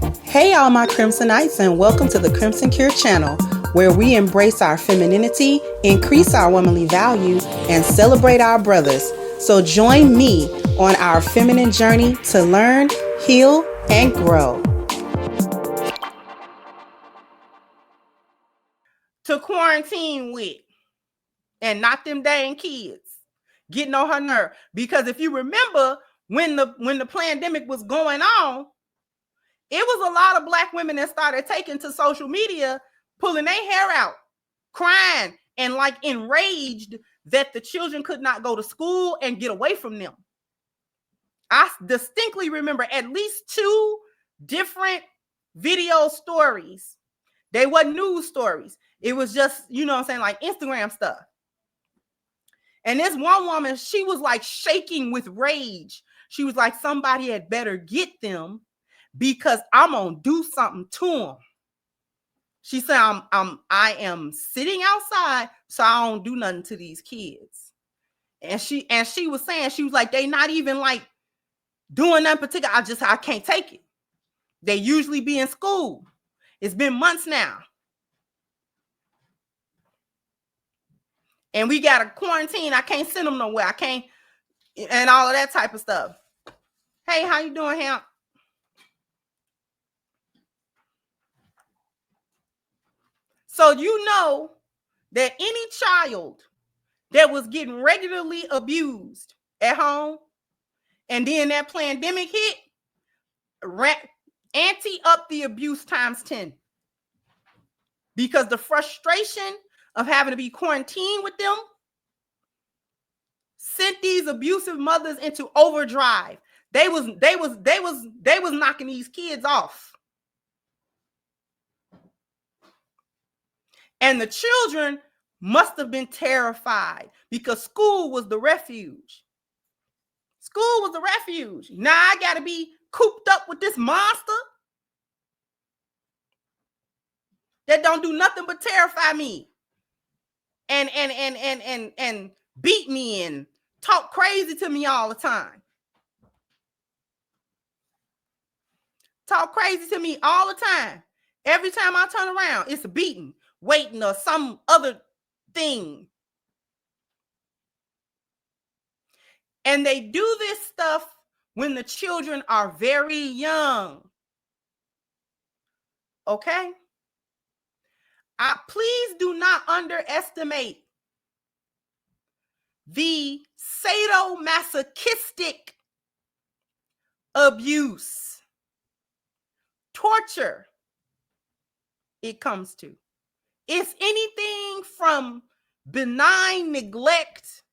Hey, all my Crimsonites, and welcome to the Crimson Cure channel, where we embrace our femininity, increase our womanly value, and celebrate our brothers. So join me on our feminine journey to learn, heal, and grow. To quarantine with, and not them dang kids getting on her nerve. Because if you remember, when the pandemic was going on, it was a lot of Black women that started taking to social media, pulling their hair out, crying, and like enraged that the children could not go to school and get away from them. I distinctly remember at least 2 different video stories. They weren't news stories. It was just, you know what I'm saying, like Instagram stuff. And this one woman, she was like shaking with rage. She was like, somebody had better get them because I'm gonna do something to them. She said, I am sitting outside, so I don't do nothing to these kids. And she was saying, she was like, they not even like doing that particular. I can't take it. They usually be in school. It's been months now. And we got a quarantine. I can't send them nowhere. I can't, and all of that type of stuff. Hey, how you doing, Hamp? So you know that any child that was getting regularly abused at home, and then that pandemic hit, ante up the abuse times 10. Because the frustration of having to be quarantined with them sent these abusive mothers into overdrive. They was knocking these kids off. And the children must have been terrified because school was the refuge. School was the refuge. Now I got to be cooped up with this monster that don't do nothing but terrify me and beat me and talk crazy to me all the time. Talk crazy to me all the time. Every time I turn around, it's a beating, waiting, or some other thing. And they do this stuff when the children are very young. Okay? Please do not underestimate the sadomasochistic abuse, torture it comes to. It's anything from benign neglect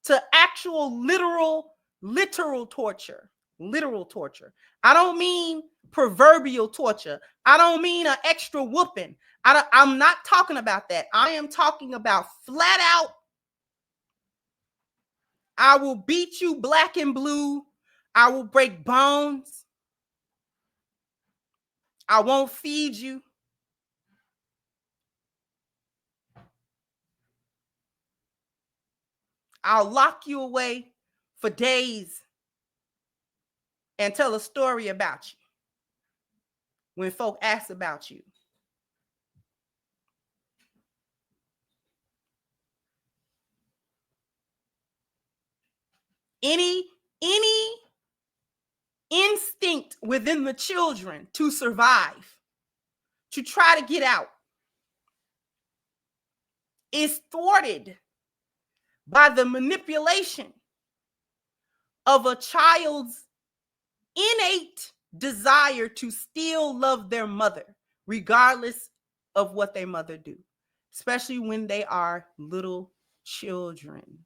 to actual literal torture. Literal torture. I don't mean proverbial torture. I don't mean an extra whooping. I'm not talking about that. I am talking about flat out, I will beat you black and blue. I will break bones. I won't feed you. I'll lock you away for days and tell a story about you when folk ask about you. Any instinct within the children to survive, to try to get out, is thwarted by the manipulation of a child's innate desire to still love their mother, regardless of what their mother do, especially when they are little children.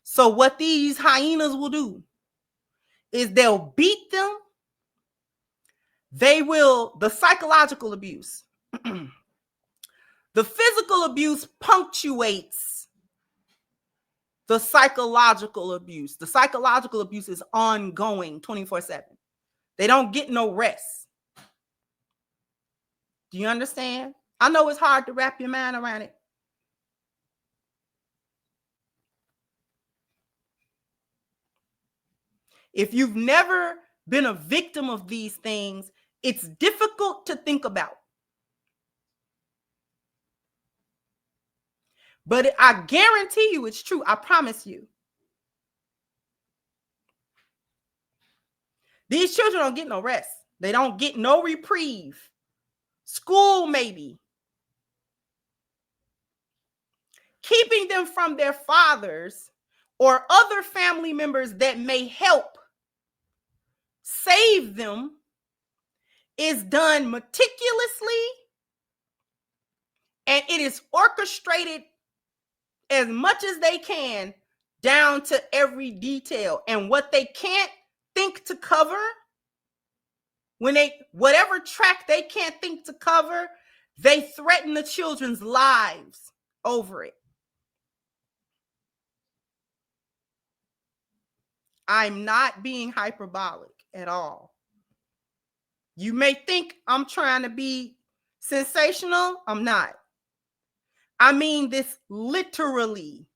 So what these hyenas will do is they'll beat them. They will, the psychological abuse, the physical abuse punctuates the psychological abuse. The psychological abuse is ongoing 24/7. They don't get no rest. Do you understand? I know it's hard to wrap your mind around it. If you've never been a victim of these things, It's difficult to think about. But I guarantee you it's true. I promise you. These children don't get no rest. They don't get no reprieve. School, maybe. Keeping them from their fathers or other family members that may help save them is done meticulously, and it is orchestrated as much as they can down to every detail. And what they can't think to cover, whatever track they can't think to cover, they threaten the children's lives over it. I'm not being hyperbolic at all. You may think I'm trying to be sensational. I'm not. I mean this literally.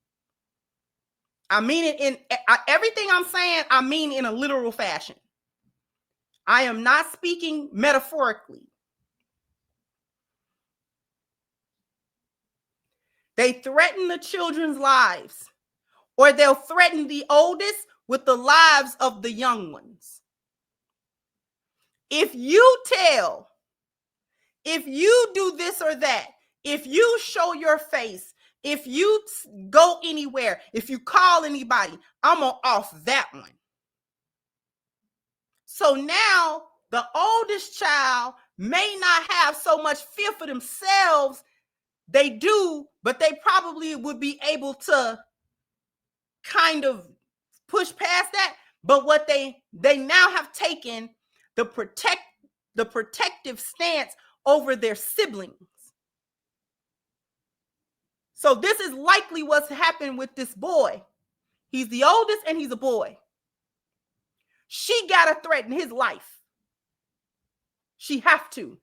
I mean it in everything I'm saying. I mean in a literal fashion. I am not speaking metaphorically. They threaten the children's lives, or they'll threaten the oldest with the lives of the young ones. If you tell, if you do this or that, if you show your face, if you go anywhere, if you call anybody, I'm gonna off that one. So now the oldest child may not have so much fear for themselves. They do, but they probably would be able to kind of push past that. But what they now have taken the protective stance over their siblings. So this is likely what's happened with this boy. He's the oldest and he's a boy. She gotta threaten his life. She have to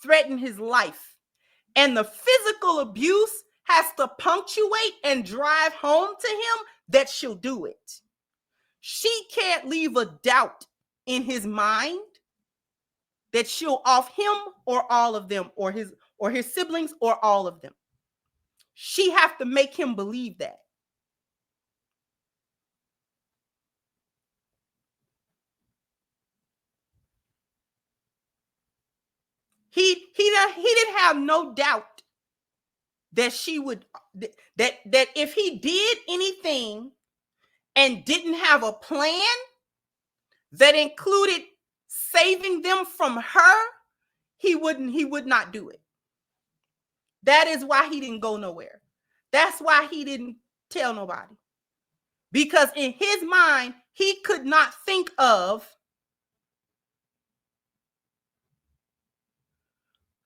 threaten his life. And the physical abuse has to punctuate and drive home to him that she'll do it. She can't leave a doubt in his mind that she'll off him or all of them, or his siblings or all of them. She have to make him believe that. He didn't have no doubt that she would, that if he did anything and didn't have a plan that included saving them from her, he would not do it. That is why he didn't go nowhere. That's why he didn't tell nobody. Because in his mind, he could not think of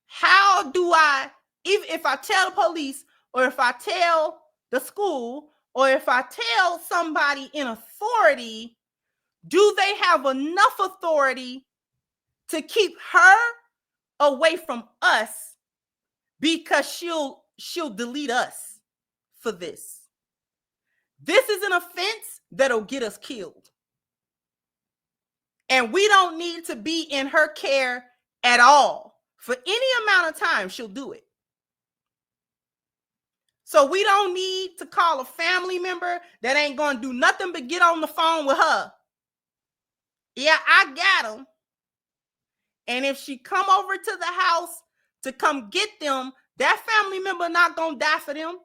how do I, if I tell the police, or if I tell the school, or if I tell somebody in authority, do they have enough authority to keep her away from us, because she'll delete us for this. This is an offense that'll get us killed. And we don't need to be in her care at all. For any amount of time, she'll do it. So we don't need to call a family member that ain't going to do nothing but get on the phone with her. Yeah, I got him. And if she come over to the house to come get them, that family member not going to die for them.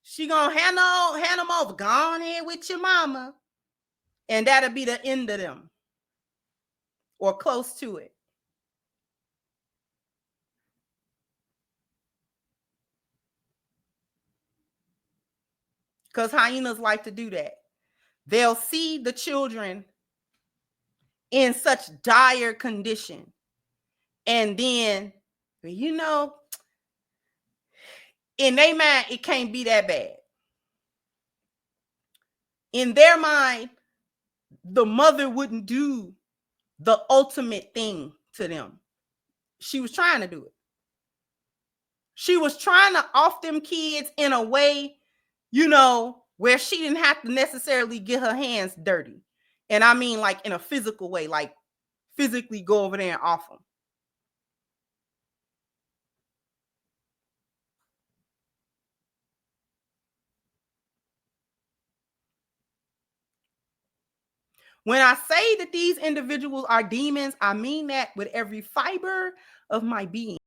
She going to hand them over. Go on in with your mama. And that'll be the end of them. Or close to it. Because hyenas like to do that. They'll see the children in such dire condition. And then, you know, in their mind, it can't be that bad. In their mind, the mother wouldn't do the ultimate thing to them. She was trying to do it. She was trying to off them kids in a way, you know, where she didn't have to necessarily get her hands dirty. And I mean like in a physical way, like physically go over there and off them. When I say that these individuals are demons, I mean that with every fiber of my being.